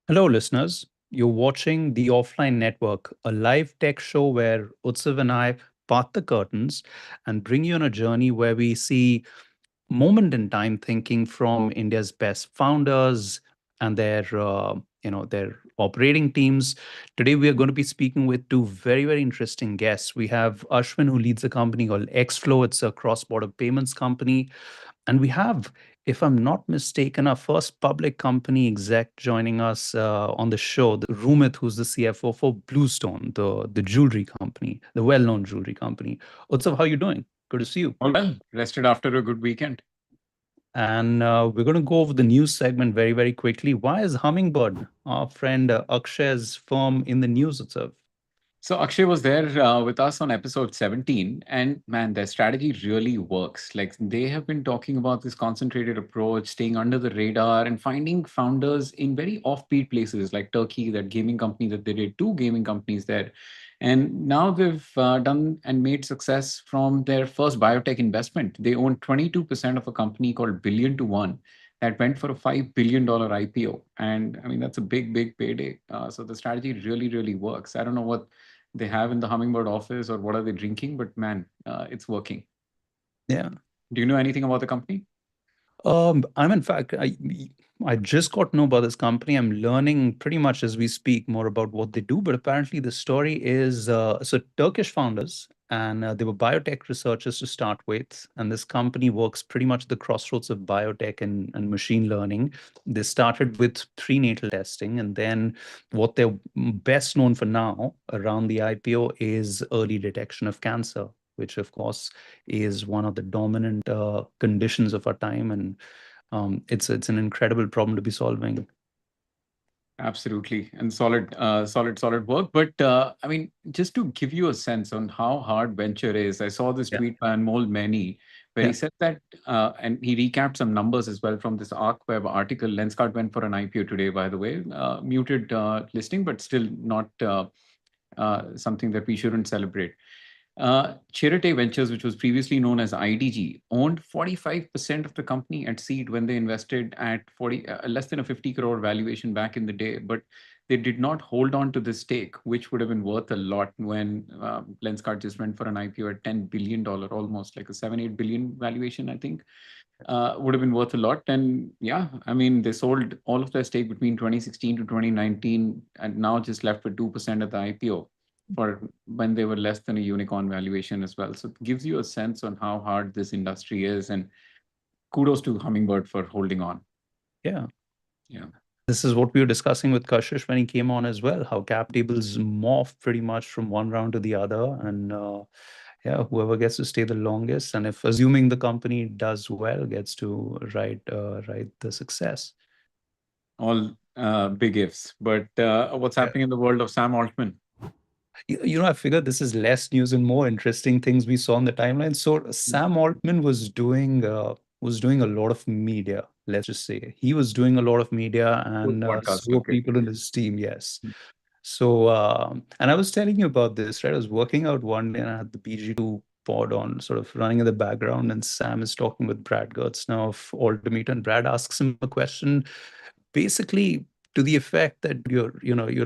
Hello, listeners. You're watching The Offline Network, a live tech show where Utsav and I part the curtains and bring you on a journey where we see moment in time thinking from India's best founders and their operating teams. Today, we are going to be speaking with two very interesting guests. We have Ashwin, who leads a company called Xflow. It's a cross-border payments company, and we have, if I'm not mistaken, our first public company exec joining us on the show, the Rumit, who's the CFO for BlueStone, the jewelry company, the well-known jewelry company. Utsav, how are you doing? Good to see you. All well, rested after a good weekend. And we're going to go over the news segment very quickly. Why is Hummingbird, our friend Akshay's firm, in the news, Utsav? So Akshay was there with us on episode 17, and man, their strategy really works. Like they have been talking about this concentrated approach, staying under the radar, and finding founders in very offbeat places like Turkey, that gaming company that they did, two gaming companies there. And now they've done and made success from their first biotech investment. They own 22% of a company called BillionToOne that went for a $5 billion IPO. And I mean, that's a big payday. So the strategy really works. I don't know what they have in the Hummingbird office or what are they drinking, but man, it's working. Yeah. Do you know anything about the company? I'm in fact, I just got to know about this company. I'm learning pretty much as we speak more about what they do. But apparently, the story is so Turkish founders, and they were biotech researchers to start with. And this company works pretty much at the crossroads of biotech and machine learning. They started with prenatal testing, and then what they're best known for now around the IPO is early detection of cancer, which of course is one of the dominant conditions of our time, and it's an incredible problem to be solving. Absolutely, and solid work. But I mean, just to give you a sense on how hard venture is, I saw this Yeah, tweet by Anmol Many where he yeah, said that, and he recapped some numbers as well from this ArcWeb article. Lenskart went for an IPO today, by the way, muted listing, but still not something that we shouldn't celebrate. Cherite Ventures, which was previously known as IDG, owned 45% of the company at seed when they invested at 40 less than a 50 crore valuation back in the day. But they did not hold on to this stake, which would have been worth a lot when Lenskart just went for an IPO at $10 billion, almost like a 7-8 billion valuation, I think. Would have been worth a lot. And yeah, I mean, they sold all of their stake between 2016 to 2019 and now just left with 2% at the IPO for when they were less than a unicorn valuation as well. So it gives you a sense on how hard this industry is. And kudos to Hummingbird for holding on. yeah. Yeah. This is what we were discussing with Kashish when he came on as well, how cap tables morph pretty much from one round to the other. And yeah, whoever gets to stay the longest, and if assuming the company does well, gets to ride the success. All big ifs. But what's Yeah. happening in the world of Sam Altman? I figured this is less news and more interesting things we saw on the timeline. So Sam Altman was doing a lot of media. Let's just say he was doing a lot of media, Good and podcast. so were Okay. people in his team. Yes. So and I was telling you about this, right? I was working out one day, and I had the BG2 pod on, sort of running in the background, and Sam is talking with Brad Gerstner of Altimeter, and Brad asks him a question basically to the effect that you're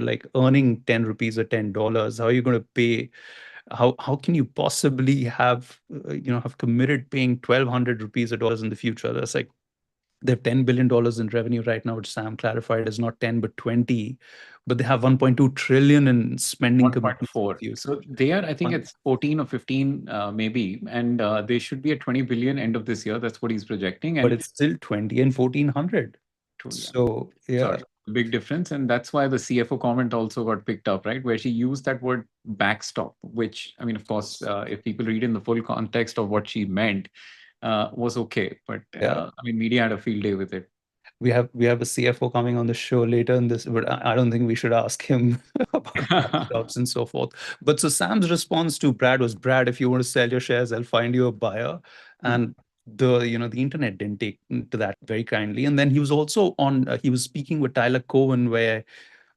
like earning 10 rupees or $10. How are you going to pay? How can you possibly have committed paying 1,200 rupees or dollars in the future? That's like they have $10 billion in revenue right now, which Sam clarified is not 10 but 20, but they have 1.2 trillion in spending commitments in the 1.4. future. So they are, I think it's 14 or 15, maybe, and they should be at 20 billion end of this year. That's what he's projecting. But And it's still 20 and 1,400. yeah, So yeah. sorry, big difference. And that's why the CFO comment also got picked up, right? Where she used that word backstop, which, I mean, of course, if people read in the full context of what she meant, was okay. But Yeah. I mean, media had a field day with it. We have a CFO coming on the show later in this, but I don't think we should ask him about backstops and so forth. But so Sam's response to Brad was, Brad, if you want to sell your shares, I'll find you a buyer. And the internet didn't take to that very kindly. And then he was also on he was speaking with Tyler Cowen, where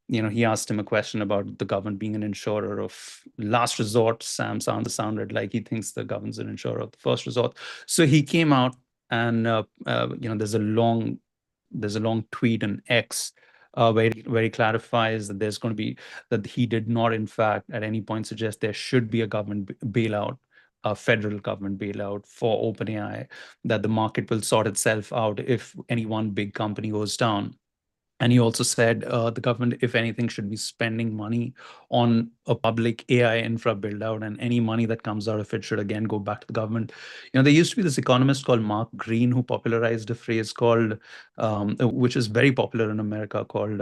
he asked him a question about the government being an insurer of last resort. Sam sounded like he thinks the government's an insurer of the first resort. So he came out, and there's a long tweet on X where he clarifies that there's going to be that he did not, in fact, at any point suggest there should be a government bailout, a federal government bailout for OpenAI, that the market will sort itself out if any one big company goes down. And he also said the government, if anything, should be spending money on a public AI infra build out, and any money that comes out of it should again go back to the government. There used to be this economist called Mark Green who popularized a phrase called, which is very popular in America, called,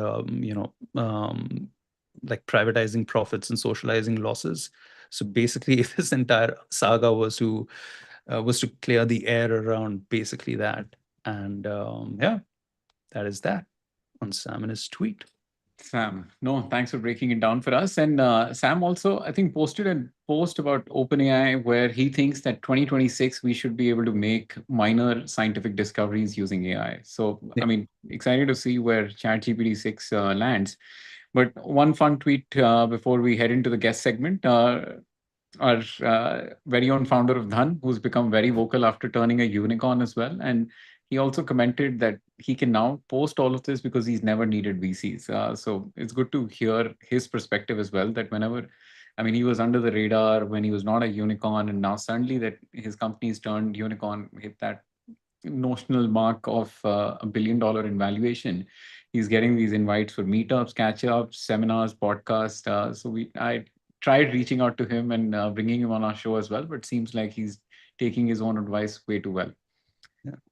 like privatizing profits and socializing losses. So basically, if this entire saga was to clear the air around basically that, and yeah, that is that on Sam and his tweet. Sam, no, thanks for breaking it down for us. And Sam also, I think, posted a post about OpenAI where he thinks that 2026 we should be able to make minor scientific discoveries using AI. So, Yeah. I mean, excited to see where ChatGPT 6 lands. But one fun tweet before we head into the guest segment. Our very own founder of Dhan, who's become very vocal after turning a unicorn as well. And he also commented that he can now post all of this because he's never needed VCs. So it's good to hear his perspective as well, that whenever, I mean, he was under the radar when he was not a unicorn, and now suddenly that his company's turned unicorn, hit that notional mark of $1 billion in valuation. He's getting these invites for meetups, catch-ups, seminars, podcasts. I tried reaching out to him and bringing him on our show as well, but seems like he's taking his own advice way too well.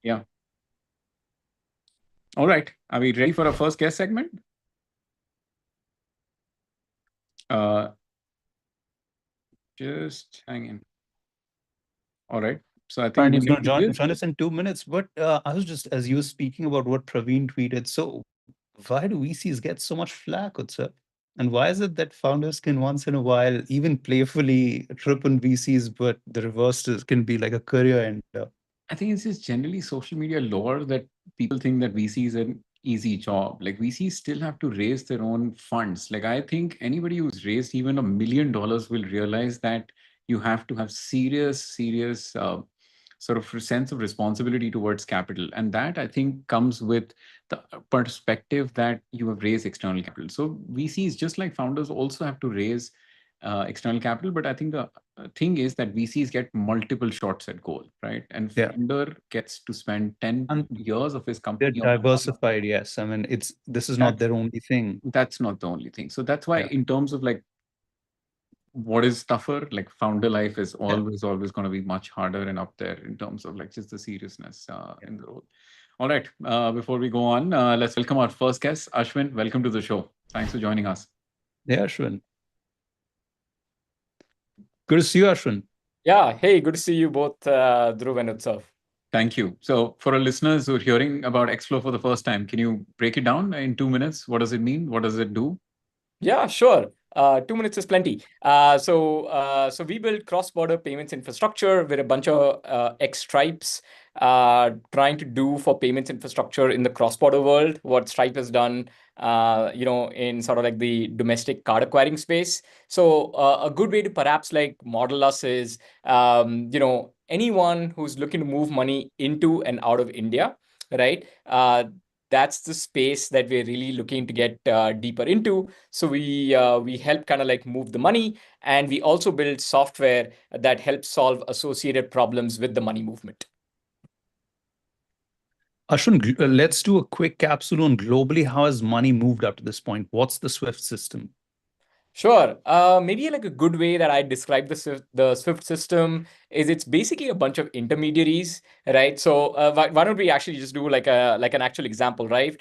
Yeah. All right. Are we ready for our first guest segment? Just hang in. All right. So I think He's going to join us in 2 minutes. But I was just, as you were speaking about what Praveen tweeted, so why do VCs get so much flack, Utsav? And why is it that founders can once in a while even playfully trip on VCs, but the reverse can be like a career ender? I think it's just generally social media lore that people think that VC is an easy job. Like VCs still have to raise their own funds. Like I think anybody who's raised even $1 million will realize that you have to have serious sort of sense of responsibility towards capital. And that I think comes with the perspective that you have raised external capital. So VCs, just like founders, also have to raise external capital. But I think the thing is that VCs get multiple shots at goal, right? And founder gets to spend 10 years of his company. They're diversified, yes. I mean, this is not their only thing. That's not the only thing. So that's why in terms of like what is tougher, like founder life is always going to be much harder and up there in terms of like just the seriousness in the role. All right. Before we go on, let's welcome our first guest, Ashwin. Welcome to the show. Thanks for joining us. Yeah, Ashwin. Good to see you, Ashwin. Yeah. Hey, good to see you both, Dhruv and Utsav. Thank you. So for our listeners who are hearing about Xflow for the first time, can you break it down in 2 minutes? What does it mean? What does it do? Yeah, sure. 2 minutes is plenty. So we build cross-border payments infrastructure with a bunch of ex-Stripes trying to do for payments infrastructure in the cross-border world what Stripe has done, in sort of like the domestic card acquiring space. So a good way to perhaps like model us is, anyone who's looking to move money into and out of India, right? That's the space that we're really looking to get deeper into. So we help kind of like move the money, and we also build software that helps solve associated problems with the money movement. Ashwin, let's do a quick capsule on globally. How has money moved up to this point? What's the SWIFT system? Sure. Maybe like a good way that I describe the SWIFT system is it's basically a bunch of intermediaries, right? So why don't we actually just do like an actual example, right?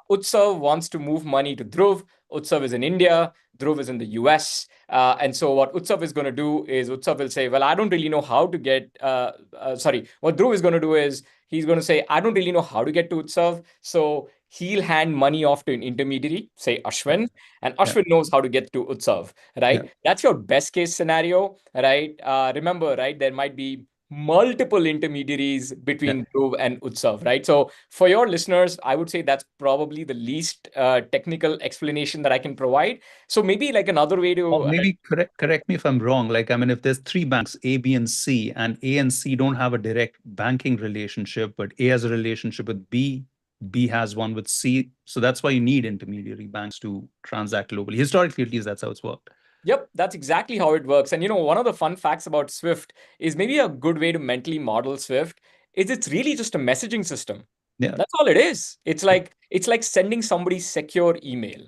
Utsav wants to move money to Dhruv. Utsav is in India. Dhruv is in the US. And so what Utsav is going to do is Utsav will say, well, I don't really know how to get, what Dhruv is going to do is he's going to say, I don't really know how to get to Utsav. So he'll hand money off to an intermediary, say Ashwin, and Ashwin knows how to get to Utsav, right? That's your best case scenario, right? Remember, right, there might be multiple intermediaries between Dhruv and Utsav, right? So for your listeners, I would say that's probably the least technical explanation that I can provide. So maybe like another way to... Or maybe correct me if I'm wrong. Like, I mean, if there's 3 banks, A, B, and C, and A and C don't have a direct banking relationship, but A has a relationship with B, B has one with C. So that's why you need intermediary banks to transact globally. Historically, at least that's how it's worked. Yep, that's exactly how it works. And one of the fun facts about Swift is maybe a good way to mentally model Swift is it's really just a messaging system. Yeah. That's all it is. It's like sending somebody secure email,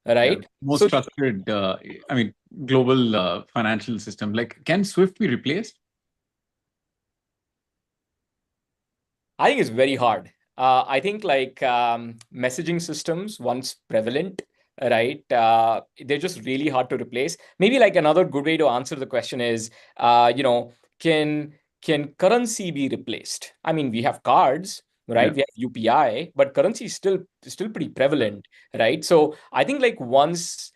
right? Yeah. Most trusted, global financial system. Like, can Swift be replaced? I think it's very hard. I think messaging systems, once prevalent, right? They're just really hard to replace. Maybe like another good way to answer the question is, can currency be replaced? I mean, we have cards, right? Yeah. We have UPI, but currency is still pretty prevalent, right? So I think like once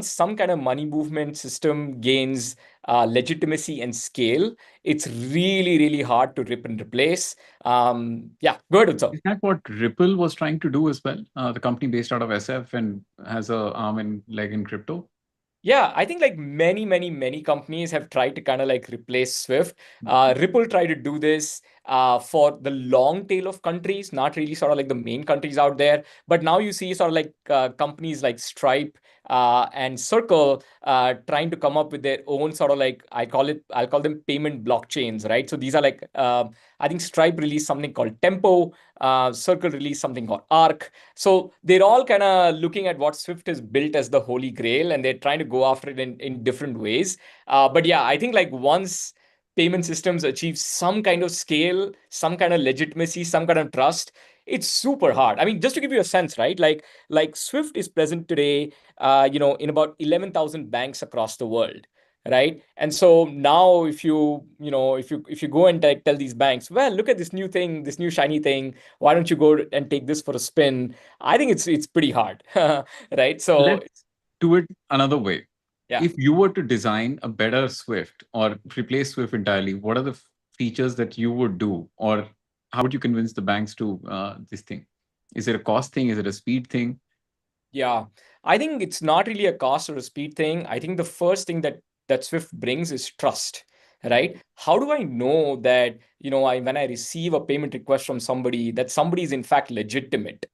some kind of money movement system gains legitimacy and scale, it's really, really hard to rip and replace. Yeah, go ahead, Utsav. Is that what Ripple was trying to do as well? The company based out of SF and has a arm and leg in crypto. Yeah, I think like many companies have tried to kind of like replace Swift. Ripple tried to do this for the long tail of countries, not really sort of like the main countries out there. But now you see sort of like companies like Stripe and Circle trying to come up with their own sort of like, I'll call them payment blockchains, right? So these are like, I think Stripe released something called Tempo, Circle released something called Arc. So they're all kind of looking at what Swift has built as the holy grail, and they're trying to go after it in different ways. But yeah, I think like once payment systems achieve some kind of scale, some kind of legitimacy, some kind of trust, it's super hard. I mean, just to give you a sense, right? Like Swift is present today, in about 11,000 banks across the world. Right. And so now if you go and tell these banks, well, look at this new thing, this new shiny thing, why don't you go and take this for a spin? I think it's pretty hard. Right. So let's do it another way. Yeah. If you were to design a better Swift or replace Swift entirely, what are the features that you would do? Or how would you convince the banks to this thing? Is it a cost thing? Is it a speed thing? Yeah, I think it's not really a cost or a speed thing. I think the first thing that Swift brings is trust, right? How do I know that, when I receive a payment request from somebody, that somebody is in fact legitimate,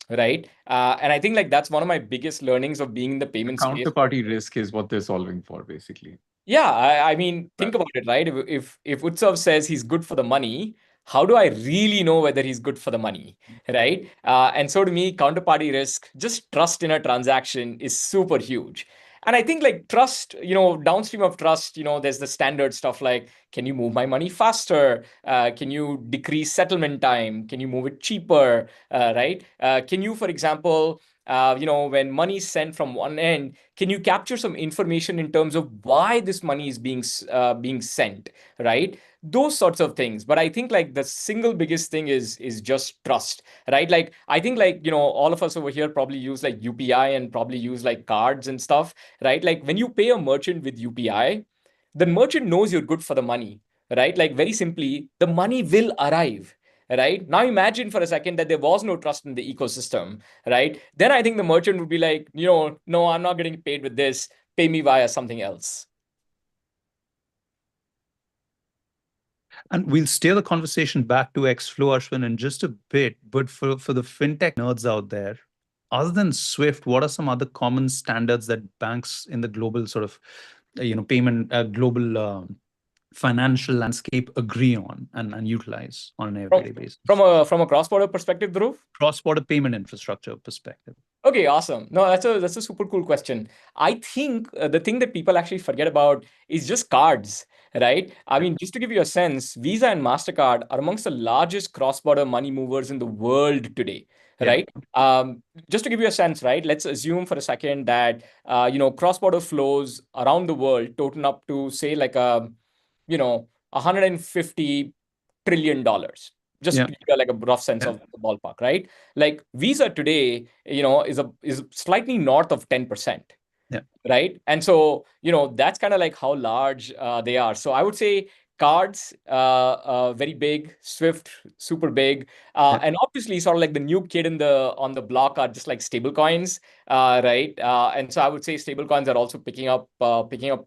right? And I think like that's one of my biggest learnings of being in the payment space. Counterparty risk is what they're solving for, basically. Yeah, I mean, think about it, right? If Utsav says he's good for the money, how do I really know whether he's good for the money, right? And so to me, counterparty risk, just trust in a transaction is super huge. And I think like trust, downstream of trust, there's the standard stuff like, can you move my money faster? Can you decrease settlement time? Can you move it cheaper? Right? Can you, for example, when money is sent from one end, can you capture some information in terms of why this money is being sent, right? Those sorts of things. But I think like the single biggest thing is just trust, right? Like I think like all of us over here probably use like UPI and probably use like cards and stuff, right? Like when you pay a merchant with UPI, the merchant knows you're good for the money, right? Like very simply, the money will arrive. Right now, imagine for a second that there was no trust in the ecosystem, right? Then I think the merchant would be like, no, I'm not getting paid with this. Pay me via something else. And we'll steer the conversation back to Xflow, Ashwin, in just a bit. But for the fintech nerds out there, other than Swift, what are some other common standards that banks in the global sort of, payment, global financial landscape agree on and utilize on an everyday basis? From a cross-border perspective, Dhruv? Cross-border payment infrastructure perspective. Okay, awesome. No, that's a super cool question. I think the thing that people actually forget about is just cards, right? I mean, just to give you a sense, Visa and MasterCard are amongst the largest cross-border money movers in the world today, right? Just to give you a sense, right? Let's assume for a second that cross-border flows around the world total up to say like $150 trillion. Just to give you like a rough sense of the ballpark, right? Like Visa today, is slightly north of 10%. Yeah. Right. And so, that's kind of like how large they are. So I would say cards, very big, Swift, super big. And obviously sort of like the new kid on the block are just like stable coins. Right. And so I would say stable coins are also picking up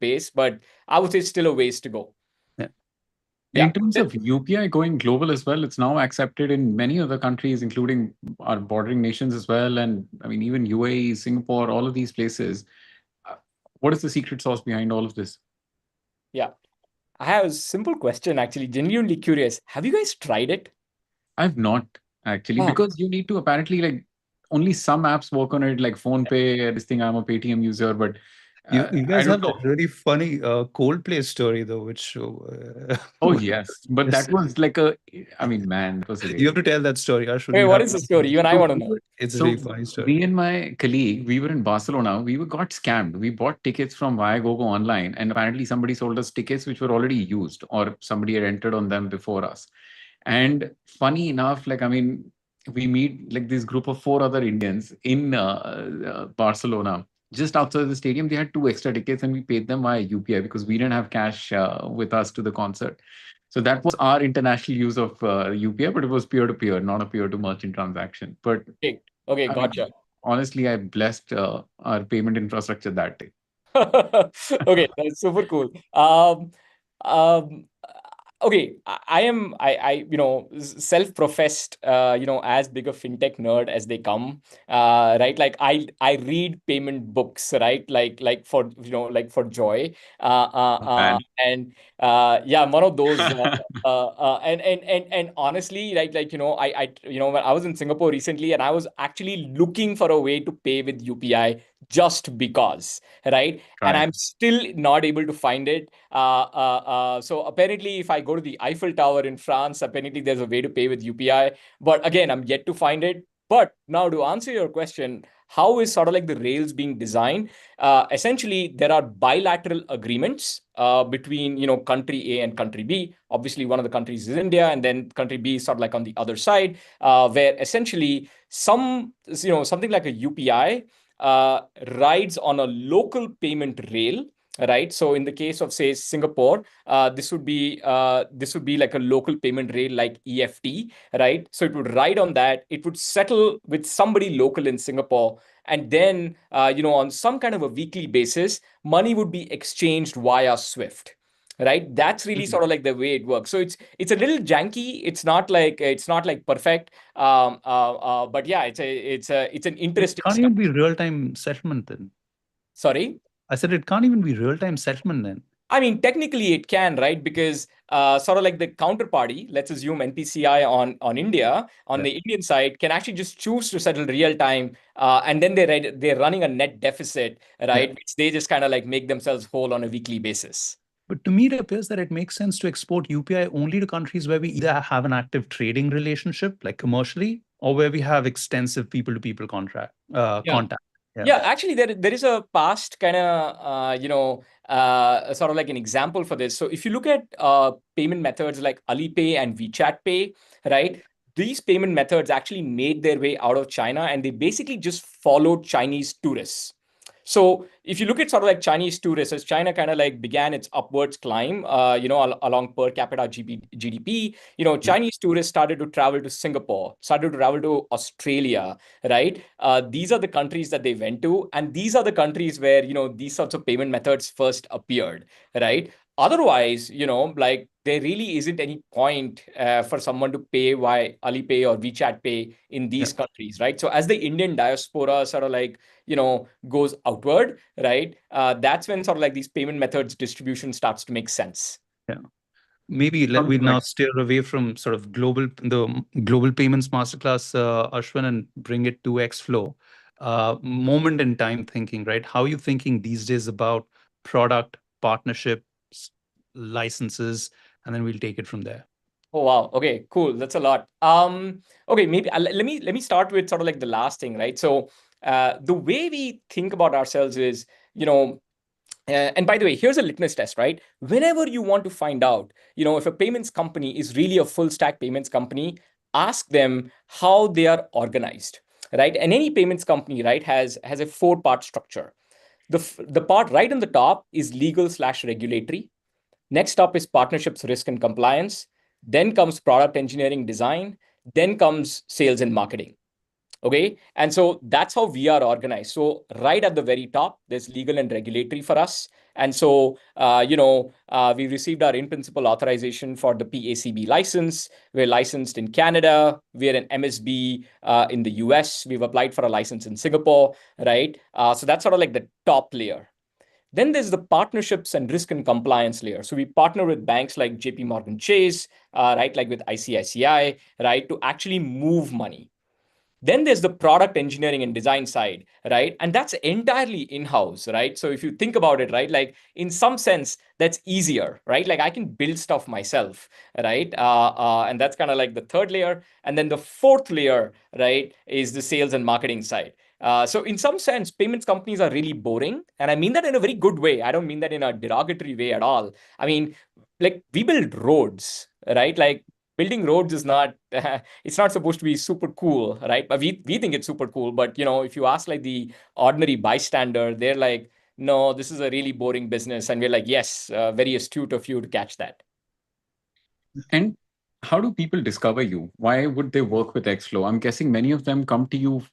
pace, but I would say still a ways to go. In terms of UPI going global as well, it's now accepted in many other countries, including our bordering nations as well. And I mean, even UAE, Singapore, all of these places. What is the secret sauce behind all of this? Yeah. I have a simple question, actually, genuinely curious. Have you guys tried it? I've not actually, Ah. because you need to apparently like only some apps work on it, like PhonePe, this thing. I'm a Paytm user, but You I guys don't have know. that really funny Coldplay story though, which Oh yes, but that was like I mean, man, that was you hilarious. have to tell that story, Ashwin. Wait, You what have is the to. story? Even I So want to we know. were, It's a so really funny story. me and my colleague, we were in Barcelona. We got scammed. We bought tickets from Viagogo online, and apparently somebody sold us tickets which were already used, or somebody had entered on them before us. And funny enough, like I mean, we meet like this group of four other Indians in Barcelona. Just outside the stadium, they had two extra tickets, and we paid them via UPI because we didn't have cash with us to the concert. So that was our international use of UPI, but it was peer to peer, not a peer to merchant transaction. But Okay, I mean, gotcha. honestly, I blessed our payment infrastructure that day. Okay, that's super cool. Um, okay, self-professed, as big a fintech nerd as they come, right? Like I read payment books, right? Like for, like for joy. Man. And yeah, I'm one of those. And honestly, when I was in Singapore recently, and I was actually looking for a way to pay with UPI just because, right? And Right. I'm still not able to find it. So apparently, if I go to the Eiffel Tower in France, apparently there's a way to pay with UPI. But again, I'm yet to find it. But now to answer your question, how is sort of like the rails being designed? Essentially, there are bilateral agreements between, country A and country B. Obviously, one of the countries is India, and then country B is sort of like on the other side, where essentially something like a UPI rides on a local payment rail, right? So in the case of, say, Singapore, this would be like a local payment rail like EFT, right? So it would ride on that. It would settle with somebody local in Singapore, and then on some kind of a weekly basis, money would be exchanged via Swift. Right, that's really Mhm. sort of like the way it works. So it's a little janky. It's not like perfect. But yeah, it's an But it interesting can't stuff. even be real-time settlement then. Sorry. I said it can't even be real-time settlement then. I mean, technically it can, right? Because sort of like the counterparty, let's assume NPCI on India, on Yeah. the Indian side, can actually just choose to settle real time, and then they're running a net deficit, right? Yeah. Which they just kind of like make themselves whole on a weekly basis. But to me, it appears that it makes sense to export UPI only to countries where we either have an active trading relationship, like commercially, or where we have extensive people-to-people Yeah. contact. Yeah, actually, there is a past kind of sort of like an example for this. So if you look at payment methods like Alipay and WeChat Pay, right? These payment methods actually made their way out of China, and they basically just followed Chinese tourists. So if you look at sort of like Chinese tourists, as China kind of like began its upwards climb, along per capita GDP, Chinese tourists started to travel to Singapore, started to travel to Australia, right? These are the countries that they went to, and these are the countries where these sorts of payment methods first appeared, right? Otherwise, like there really isn't any point for someone to pay via Alipay or WeChat Pay in these countries, right? So as the Indian diaspora sort of like goes outward, right? That's when sort of like these payment methods distribution starts to make sense. Yeah. Maybe Sounds we now like steer away from sort of the global payments masterclass, Ashwin, and bring it to Xflow. Moment in time thinking, right? How are you thinking these days about product, partnerships, licenses, and then we'll take it from there. Oh wow. Okay, cool. That's a lot. Okay, maybe let me start with sort of like the last thing, right? So the way we think about ourselves is, and by the way, here's a litmus test, right? Whenever you want to find out, if a payments company is really a full stack payments company, ask them how they are organized, right? And any payments company, right, has a four-part structure. The part right on the top is legal/regulatory. Next up is partnerships, risk, and compliance. Then comes product engineering design. Then comes sales and marketing. Okay. And so that's how we are organized. So right at the very top, there's legal and regulatory for us. And so, we received our in-principle authorization for the PACB license. We're licensed in Canada. We're an MSB in the US. We've applied for a license in Singapore, right? So that's sort of like the top layer. Then there's the partnerships and risk and compliance layer. So we partner with banks like JP Chase, right, like with ICICI, right, to actually move money. Then there's the product engineering and design side, right? And that's entirely in-house, right? So if you think about it, right, like in some sense, that's easier, right? Like I can build stuff myself, right? And that's kind of like the third layer. And then the fourth layer, right, is the sales and marketing side. So in some sense, payments companies are really boring. And I mean that in a very good way. I don't mean that in a derogatory way at all. I mean, like we build roads, right? Like building roads is not it's not supposed to be super cool, right? But we think it's super cool. But if you ask like the ordinary bystander, they're like, no, this is a really boring business. And we're like, yes, very astute of you to catch that. And how do people discover you? Why would they work with Xflow? I'm guessing many of them come to you.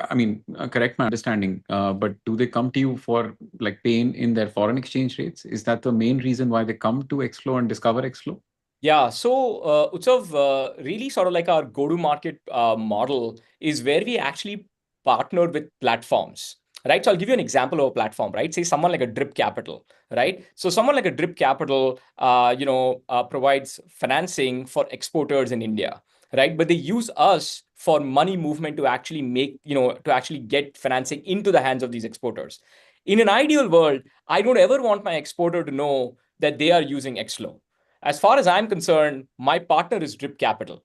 I mean, correct my understanding, but do they come to you for like pain in their foreign exchange rates? Is that the main reason why they come to Xflow and discover Xflow? Yeah, so Utsav, really sort of like our go-to-market model is where we actually partner with platforms, right? So I'll give you an example of a platform, right? Say someone like a Drip Capital, right? So someone like a Drip Capital, provides financing for exporters in India, right? But they use us for money movement to actually to actually get financing into the hands of these exporters. In an ideal world, I don't ever want my exporter to know that they are using Xflow. As far as I'm concerned, my partner is Drip Capital,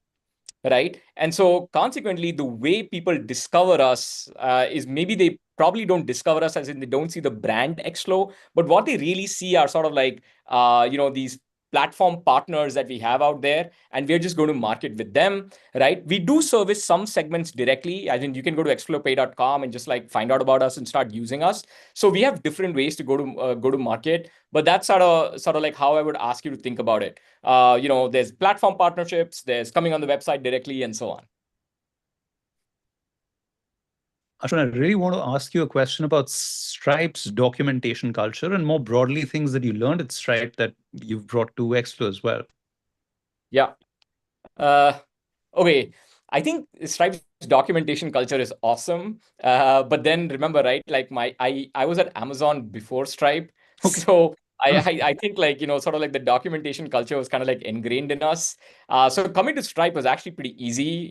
right? And so consequently, the way people discover us is maybe they probably don't discover us as in they don't see the brand Xflow, but what they really see are sort of like, these platform partners that we have out there, and we're just going to market with them, right? We do service some segments directly. I think you can go to xflowpay.com and just like find out about us and start using us. So we have different ways to go to market, but that's sort of like how I would ask you to think about it. There's platform partnerships, there's coming on the website directly, and so on. Ashwin, I really want to ask you a question about Stripe's documentation culture and more broadly things that you learned at Stripe that you've brought to Xflow as well. Yeah. Okay. I think Stripe's documentation culture is awesome. But then remember, right? Like I was at Amazon before Stripe. Okay. So I think like, sort of like the documentation culture was kind of like ingrained in us. So coming to Stripe was actually pretty easy.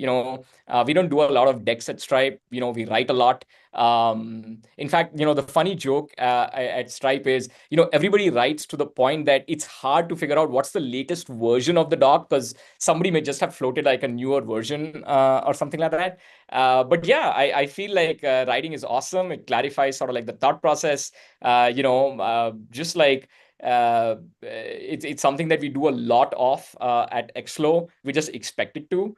We don't do a lot of decks at Stripe. We write a lot. In fact, the funny joke at Stripe is, everybody writes to the point that it's hard to figure out what's the latest version of the doc because somebody may just have floated like a newer version or something like that. But yeah, I feel like writing is awesome. It clarifies sort of like the thought process. Just like it's something that we do a lot of at Xflow. We just expect it to.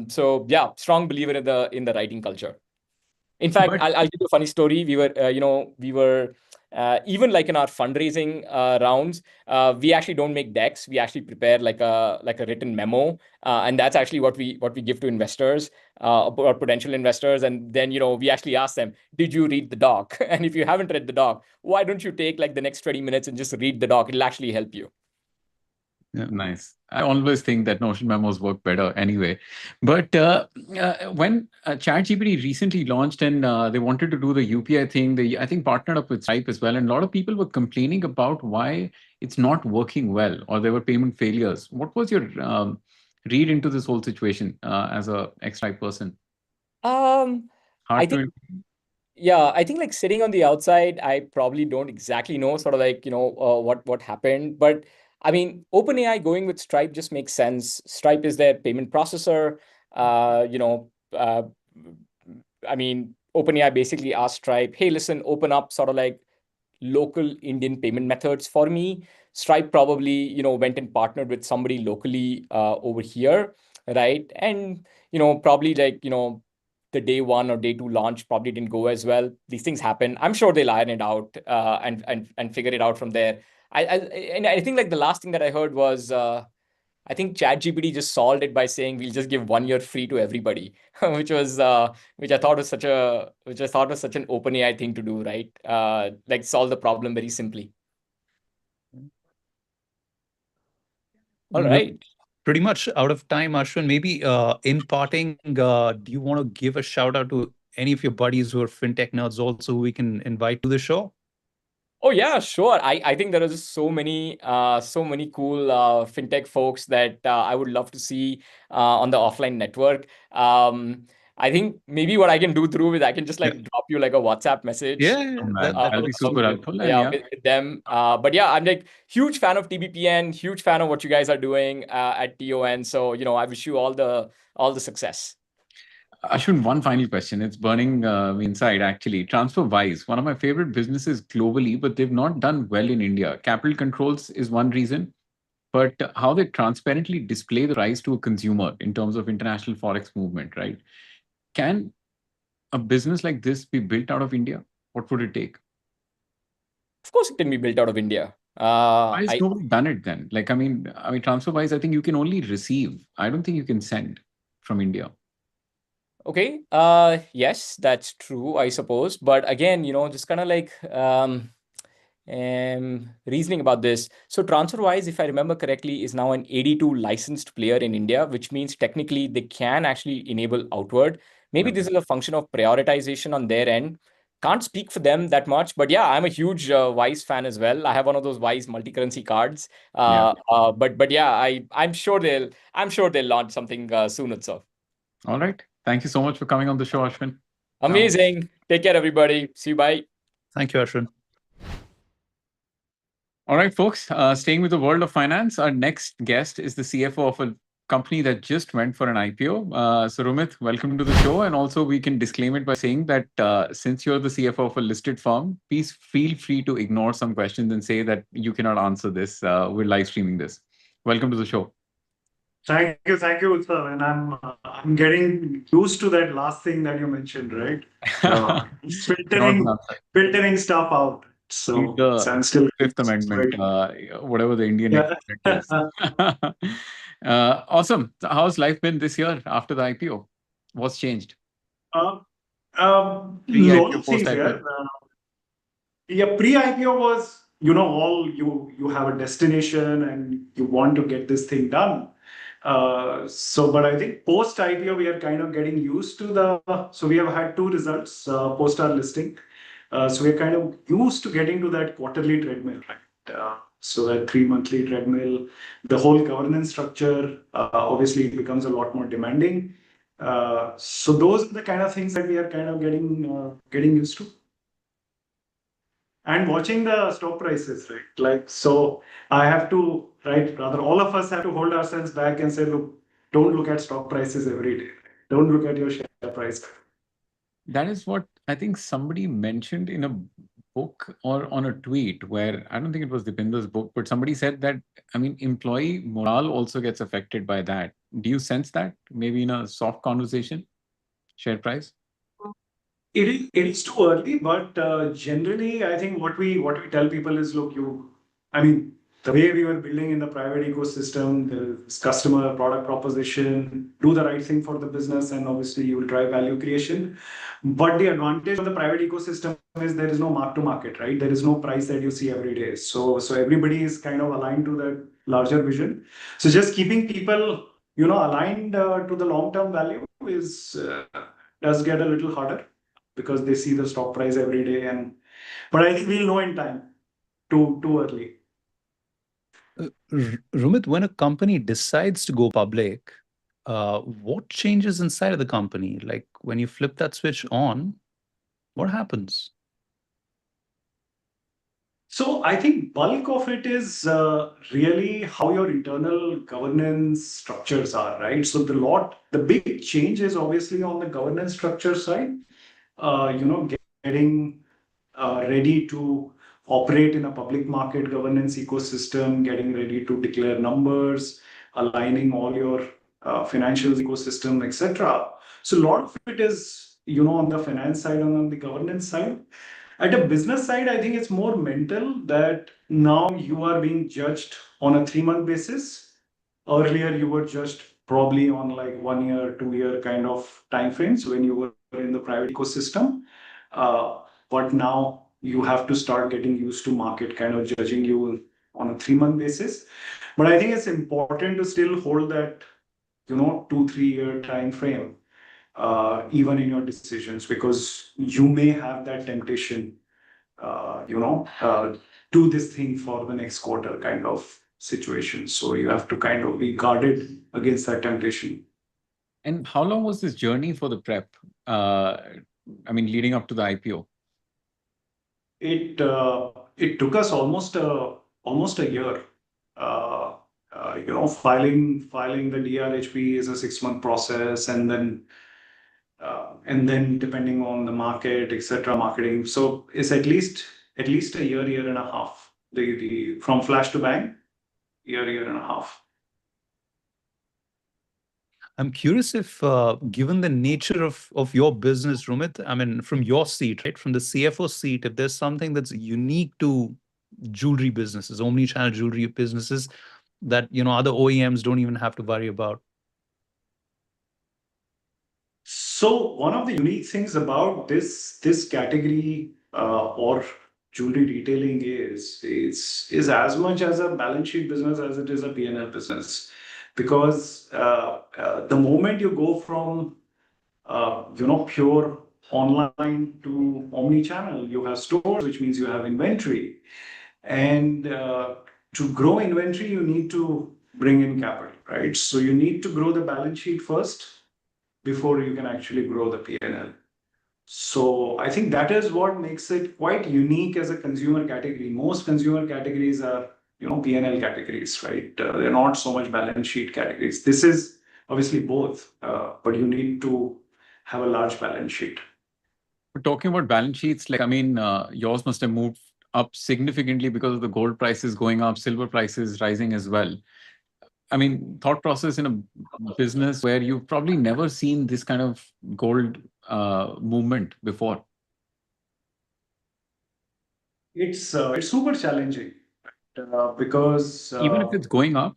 So yeah, strong believer in the writing culture. In fact, But I'll give you a funny story. We were even like in our fundraising rounds, we actually don't make decks. We actually prepare like a written memo, and that's actually what we give to investors or potential investors. And then we actually ask them, "Did you read the doc?" And if you haven't read the doc, why don't you take like the next 20 minutes and just read the doc? It'll actually help you. yeah, nice. I always think that Notion memos work better anyway. But when ChatGPT recently launched and they wanted to do the UPI thing, they I think partnered up with Stripe as well. And a lot of people were complaining about why it's not working well or there were payment failures. What was your read into this whole situation as a Stripe person? Um, I Hard think to. Yeah, I think like sitting on the outside, I probably don't exactly know sort of like, what happened. But I mean, OpenAI going with Stripe just makes sense. Stripe is their payment processor. Uh, you know, uh, I mean, OpenAI basically asked Stripe, hey, listen, open up sort of like local Indian payment methods for me. Stripe probably, went and partnered with somebody locally over here, right? And, probably like, the day one or day two launch probably didn't go as well. These things happen. I'm sure they'll iron it out and figure it out from there. And I think like the last thing that I heard was I think ChatGPT just solved it by saying we'll just give 1 year free to everybody, which was which I thought was such an OpenAI thing to do, right? Like solve the problem very simply. All right. Pretty much out of time, Ashwin. Maybe in parting, do you want to give a shout out to any of your buddies who are fintech nerds also who we can invite to the show? Oh yeah, sure. I think there are just so many cool fintech folks that I would love to see on the offline network. I think maybe what I can do through is I can just like drop you like a WhatsApp message. Yeah, That'll be super helpful. And Yeah, with them. But yeah, I'm like huge fan of TBPN, huge fan of what you guys are doing at TON. So I wish you all the success. Ashwin, one final question. It's burning me inside, actually. TransferWise, one of my favorite businesses globally, but they've not done well in India. Capital controls is one reason, but how they transparently display the price to a consumer in terms of international forex movement, right? Can a business like this be built out of India? What would it take? Of course, it can be built out of India. Why has nobody done it then? Like, I mean, TransferWise, I think you can only receive. I don't think you can send from India. Okay. Yes, that's true, I suppose. But again, just kind of like reasoning about this. So TransferWise, if I remember correctly, is now an 82 licensed player in India, which means technically they can actually enable outward. Maybe this is a function of prioritization on their end. Can't speak for them that much, but yeah, I'm a huge Wise fan as well. I have one of those Wise multi-currency cards. But yeah, I'm sure they'll launch something soon itself. All right. Thank you so much for coming on the show, Ashwin. Amazing. Take care, everybody. See you. Bye. Thank you, Ashwin. All right, folks. Staying with the world of finance, our next guest is the CFO of a company that just went for an IPO. So Rumit, welcome to the show. And also we can disclaim it by saying that since you're the CFO of a listed firm, please feel free to ignore some questions and say that you cannot answer this. We're live streaming this. Welcome to the show. Thank you, 𝐓𝐡𝐢𝐧𝐿. And I'm getting used to that last thing that you mentioned, right? Filtering stuff out. So I'm still Fifth Amendment, whatever the Indian equivalent is. Awesome. So how's life been this year after the IPO? What's changed? Pre-IPO, post-IPO. Pre-IPO was, all you have a destination and you want to get this thing done. But I think post-IPO, we are kind of getting used to so we have had 2 results post our listing. So we're kind of used to getting to that quarterly treadmill, right? So that 3-monthly treadmill, the whole governance structure, obviously becomes a lot more demanding. So those are the kind of things that we are kind of getting used to. And watching the stock prices, right? Like, so I have to, right? Rather, all of us have to hold ourselves back and say, look, don't look at stock prices every day. Don't look at your share price. That is what I think somebody mentioned in a book or on a tweet where I don't think it was Dipinder's book, but somebody said that, employee morale also gets affected by that. Do you sense that maybe in a soft conversation, share price? It is too early, but generally, I think what we tell people is, look, the way we were building in the private ecosystem, the customer product proposition, do the right thing for the business, and obviously you will drive value creation. But the advantage of the private ecosystem is there is no mark to market, right? There is no price that you see every day. So everybody is kind of aligned to that larger vision. So just keeping people, aligned to the long-term value does get a little harder, because they see the stock price every day. But I think we'll know in time. Too early. Rumit, when a company decides to go public, what changes inside of the company? Like when you flip that switch on, what happens? So I think bulk of it is really how your internal governance structures are, right? So the big change is obviously on the governance structure side. Getting ready to operate in a public market governance ecosystem, getting ready to declare numbers, aligning all your financial ecosystem, etc. So a lot of it is, on the finance side and on the governance side. At a business side, I think it's more mental that now you are being judged on a 3-month basis. Earlier, you were just probably on like 1 year, 2 year kind of time frames when you were in the private ecosystem. But now you have to start getting used to market kind of judging you on a 3 month basis. But I think it's important to still hold that, 2, 3 year time frame, even in your decisions, because you may have that temptation, do this thing for the next quarter kind of situation. So you have to kind of be guarded against that temptation. And how long was this journey for the prep? Leading up to the IPO? It took us almost a year. Filing the DRHP is a 6 month process, and then depending on the market, etc., marketing. So it's at least a year and a half. The from flash to bang, year and a half. I'm curious if, given the nature of your business, Rumit, I mean, from your seat, right, from the CFO seat, if there's something that's unique to jewelry businesses, omni-channel jewelry businesses, that other OEMs don't even have to worry about. So one of the unique things about this category or jewelry retailing is as much as a balance sheet business as it is a P&L business, because the moment you go from pure online to omni-channel, you have stores, which means you have inventory, and to grow inventory, you need to bring in capital, right? So you need to grow the balance sheet first before you can actually grow the P&L. So I think that is what makes it quite unique as a consumer category. Most consumer categories are, P&L categories, right? They're not so much balance sheet categories. This is obviously both, but you need to have a large balance sheet. But talking about balance sheets, yours must have moved up significantly because of the gold prices going up, silver prices rising as well. Thought process in a business where you've probably never seen this kind of gold movement before. It's super challenging because even if it's going up.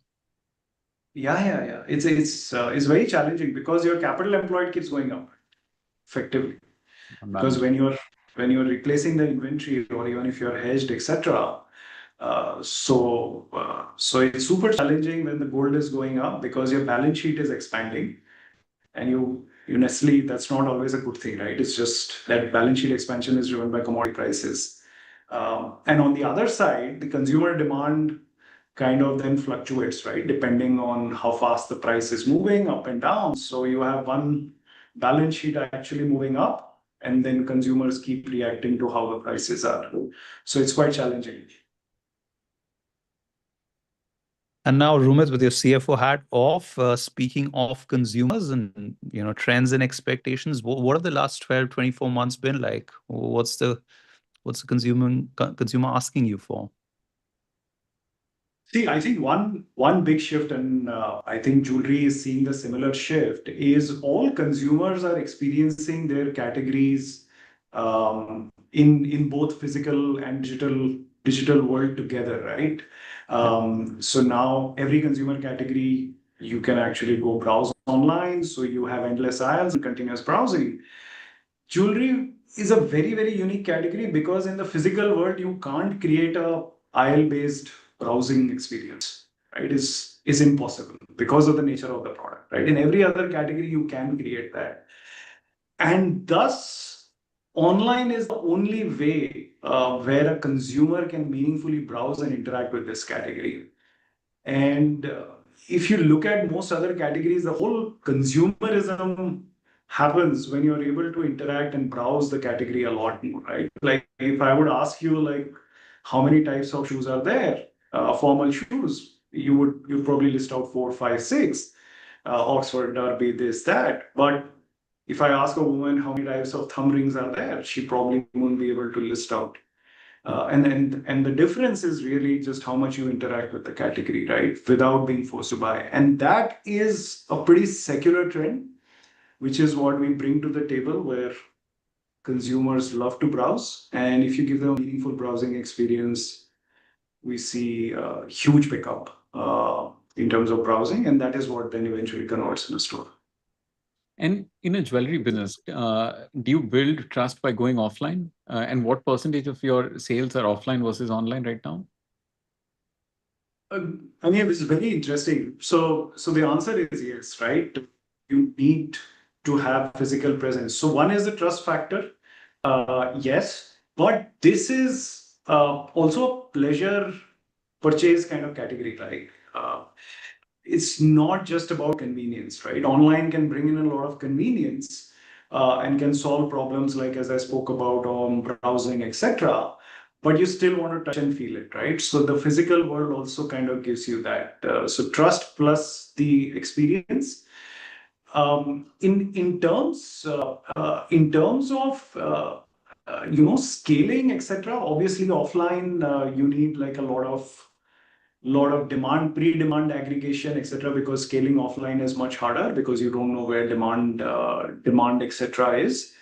Yeah. It's very challenging because your capital employed keeps going up effectively. Because when you're replacing the inventory, or even if you're hedged, etc. So it's super challenging when the gold is going up because your balance sheet is expanding, and you necessarily, that's not always a good thing, right? It's just that balance sheet expansion is driven by commodity prices, and on the other side, the consumer demand kind of then fluctuates, right? Depending on how fast the price is moving up and down. So you have one balance sheet actually moving up, and then consumers keep reacting to how the prices are. So it's quite challenging. And now, Rumit, with your CFO hat off, speaking of consumers and trends and expectations, what have the last 12, 24 months been like? What's the consumer asking you for? See, I think one big shift, and I think jewelry is seeing the similar shift, is all consumers are experiencing their categories in both physical and digital world together, right? So now every consumer category, you can actually go browse online. So you have endless aisles and continuous browsing. Jewelry is a very, very unique category because in the physical world, you can't create a aisle-based browsing experience, right? Is impossible because of the nature of the product, right? In every other category, you can create that. And thus, online is the only way where a consumer can meaningfully browse and interact with this category. And if you look at most other categories, the whole consumerism happens when you're able to interact and browse the category a lot more, right? Like if I would ask you, like, how many types of shoes are there, formal shoes, you'd probably list out 4, 5, 6, Oxford, Derby, this, that. But if I ask a woman how many types of thumb rings are there, she probably won't be able to list out. And the difference is really just how much you interact with the category, right? Without being forced to buy. And that is a pretty secular trend, which is what we bring to the table, where consumers love to browse. And if you give them a meaningful browsing experience, we see a huge pickup in terms of browsing, and that is what then eventually converts in a store. And in a jewelry business, do you build trust by going offline? And what percentage of your sales are offline versus online right now? I mean, this is very interesting. So the answer is yes, right? You need to have physical presence. So one is the trust factor. Yes, but this is also a pleasure purchase kind of category, right? It's not just about convenience, right? Online can bring in a lot of convenience and can solve problems like, as I spoke about, on browsing, etc. But you still want to touch and feel it, right? So the physical world also kind of gives you that. So trust plus the experience. In terms of scaling, etc. Obviously, offline you need like a lot of demand, pre-demand aggregation, etc. Because scaling offline is much harder because you don't know where demand, etc. is.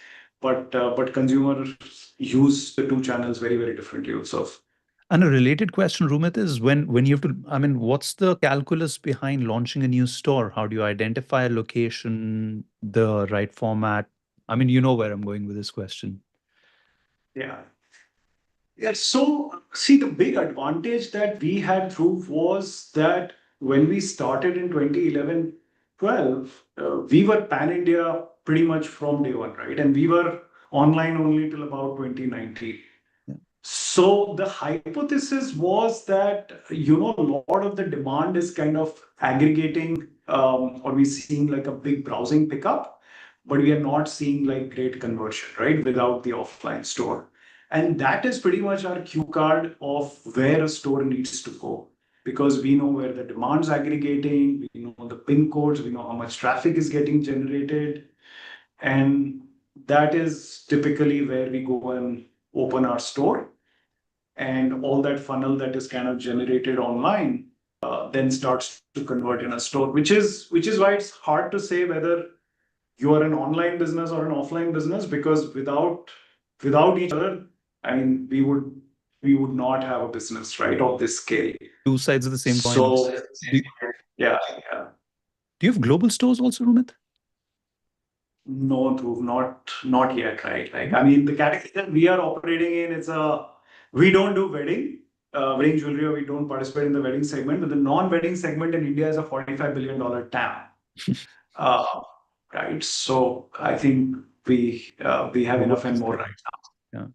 But consumers use the two channels very, very differently. So And a related question, Rumit, is when you have to, I mean, what's the calculus behind launching a new store? How do you identify a location, the right format? I mean, you know where I'm going with this question. yeah. Yeah, so see, the big advantage that we had through was that when we started in 2011, 12, we were pan-India pretty much from day one, right? And we were online only till about 2019. Yeah. So the hypothesis was that, a lot of the demand is kind of aggregating, or we're seeing like a big browsing pickup, but we are not seeing like great conversion, right? Without the offline store. And that is pretty much our cue card of where a store needs to go. Because we know where the demand's aggregating, we know the pin codes, we know how much traffic is getting generated. And that is typically where we go and open our store. And all that funnel that is kind of generated online then starts to convert in a store, which is why it's hard to say whether you are an online business or an offline business, because without each other, I mean, we would not have a business, right, of this scale. Two sides of the same coin. So Do, yeah. do you have global stores also, Rumit? No, Dhruv, not yet, right? Like, I mean, the category that we are operating in, we don't do wedding jewelry, or we don't participate in the wedding segment, but the non-wedding segment in India is a $45 billion TAM. Right. So I think we have enough and more right now. Yeah.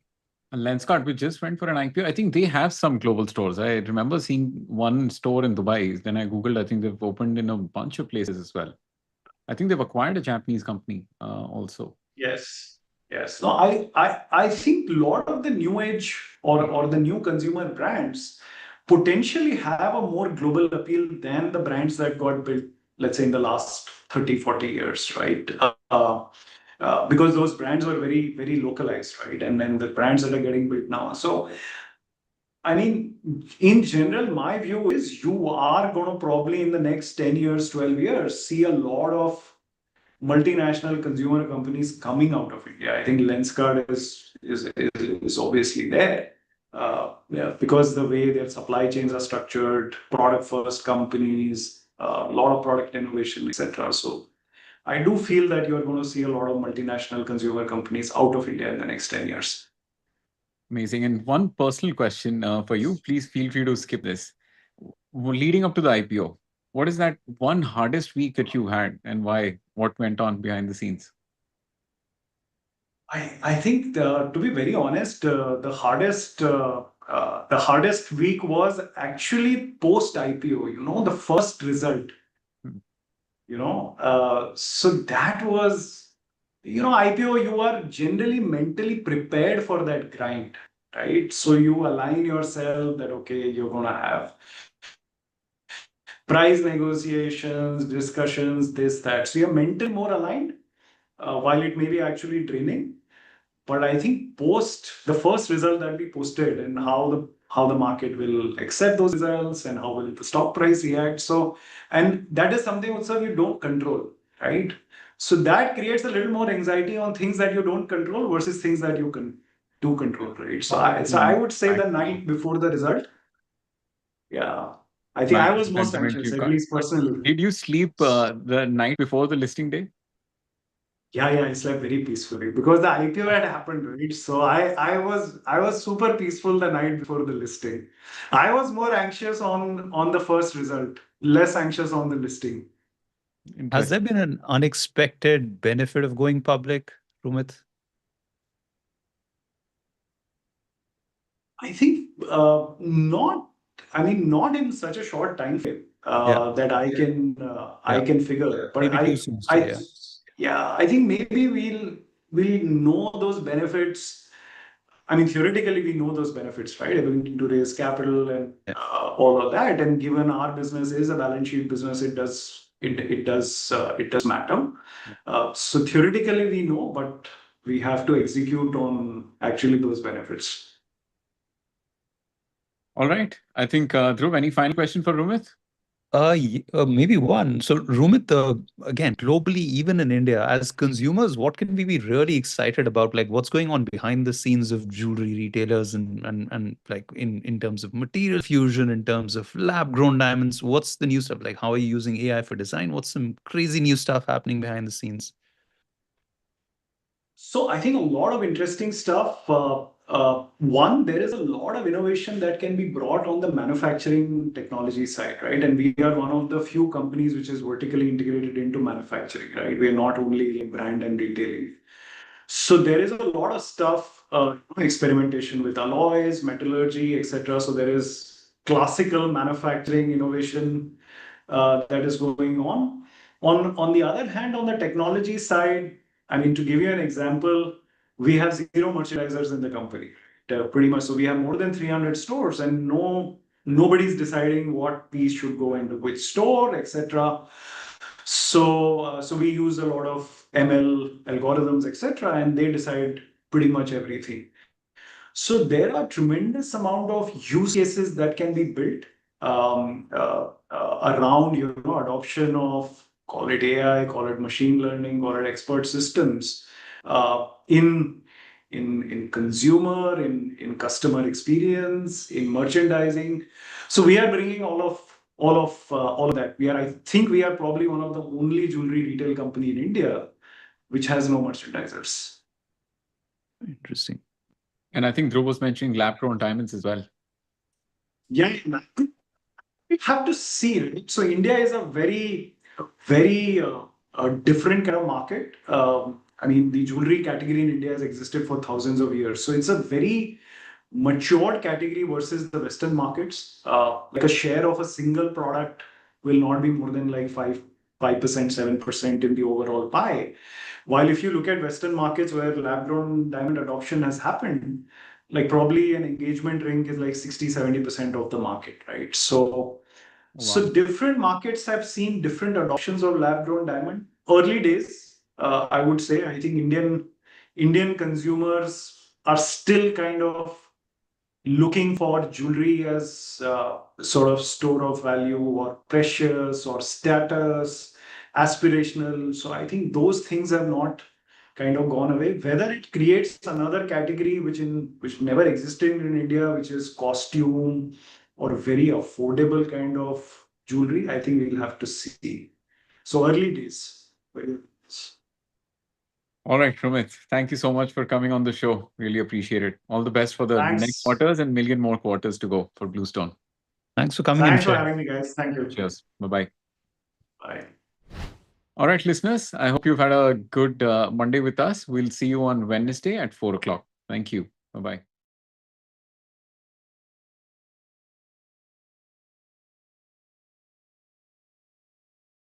And Lenskart, we just went for an IPO. I think they have some global stores. I remember seeing one store in Dubai. Then I Googled, I think they've opened in a bunch of places as well. I think they've acquired a Japanese company also. Yes. No, I think a lot of the new age or the new consumer brands potentially have a more global appeal than the brands that got built, let's say, in the last 30, 40 years, right? Because those brands were very, very localized, right? And then the brands that are getting built now. So, I mean, in general, my view is you are going to probably in the next 10 years, 12 years, see a lot of multinational consumer companies coming out of India. I think Lenskart is obviously there. Because the way their supply chains are structured, product first companies, a lot of product innovation, etc. So I do feel that you're going to see a lot of multinational consumer companies out of India in the next 10 years. Amazing. And one personal question for you, please feel free to skip this. Leading up to the IPO, what is that one hardest week that you had and why? What went on behind the scenes? I think, to be very honest, the hardest week was actually post-IPO, the first result. So that was, IPO, you are generally mentally prepared for that grind, right? So you align yourself that, okay, you're going to have price negotiations, discussions, this, that. So you're mentally more aligned, while it may be actually draining. But I think the first result that we posted and how the market will accept those results and how will the stock price react. So, and that is something also you don't control, right? So that creates a little more anxiety on things that you don't control versus things that you can do control, right? So I would say the night before the result. Yeah. I think I Nice was most sentiment anxious, you at got. least personally. Did you sleep the night before the listing day? Yeah, I slept very peacefully because the IPO had happened, right? So I was super peaceful the night before the listing. I was more anxious on the first result, less anxious on the listing. Has there Interesting. been an unexpected benefit of going public, Rumit? I think not. I mean, not in such a short time frame Yeah, that I yeah. can figure. But Maybe too soon still, yeah. yeah, I think maybe we'll know those benefits. I mean, theoretically, we know those benefits, right? Ability to raise capital and Yeah. all of that. And given our business is a balance sheet business, it does matter. So theoretically, we know, but we have to execute on actually those benefits. All right. I think, Dhruv, any final question for Rumit? Maybe one. So, Rumit, again, globally, even in India, as consumers, what can we be really excited about? Like, what's going on behind the scenes of jewelry retailers and like in terms of material fusion, in terms of lab-grown diamonds? What's the new stuff? Like, how are you using AI for design? What's some crazy new stuff happening behind the scenes? So I think a lot of interesting stuff. One, there is a lot of innovation that can be brought on the manufacturing technology side, right? And we are one of the few companies which is vertically integrated into manufacturing, right? We are not only in brand and retailing. So there is a lot of stuff, experimentation with alloys, metallurgy, etc. So there is classical manufacturing innovation that is going on. On the other hand, on the technology side, I mean, to give you an example, we have zero merchandisers in the company, pretty much. So we have more than 300 stores, and nobody's deciding what piece should go into which store, etc. So we use a lot of ML algorithms, etc., and they decide pretty much everything. So there are tremendous amount of use cases that can be built around adoption of, call it AI, call it machine learning, call it expert systems in consumer, in customer experience, in merchandising. So we are bringing all of that. I think we are probably one of the only jewelry retail company in India which has no merchandisers. Interesting. And I think Dhruv was mentioning lab-grown diamonds as well. Yeah, we have to see, right? So India is a very different kind of market. I mean, the jewelry category in India has existed for thousands of years. So it's a very matured category versus the Western markets. Like a share of a single product will not be more than like 5%, 7% in the overall pie. While if you look at Western markets where lab-grown diamond adoption has happened, like probably an engagement ring is like 60-70% of the market, right? So Wow. different markets have seen different adoptions of lab-grown diamond. Early days, I would say, I think Indian consumers are still kind of looking for jewelry as sort of store of value or precious or status, aspirational. So I think those things have not kind of gone away. Whether it creates another category which never existed in India, which is costume or very affordable kind of jewelry, I think we'll have to see. So early days. All right, Rumit, thank you so much for coming on the show. Really appreciate it. All the best for the next Thanks. quarters and million more quarters to go for BlueStone. Thanks for coming and Thanks for sharing. having me, guys. Thank you. Cheers. Bye-bye. Bye. All right, listeners, I hope you've had a good Monday with us. We'll see you on Wednesday at 4 o'clock. Thank you. Bye-bye.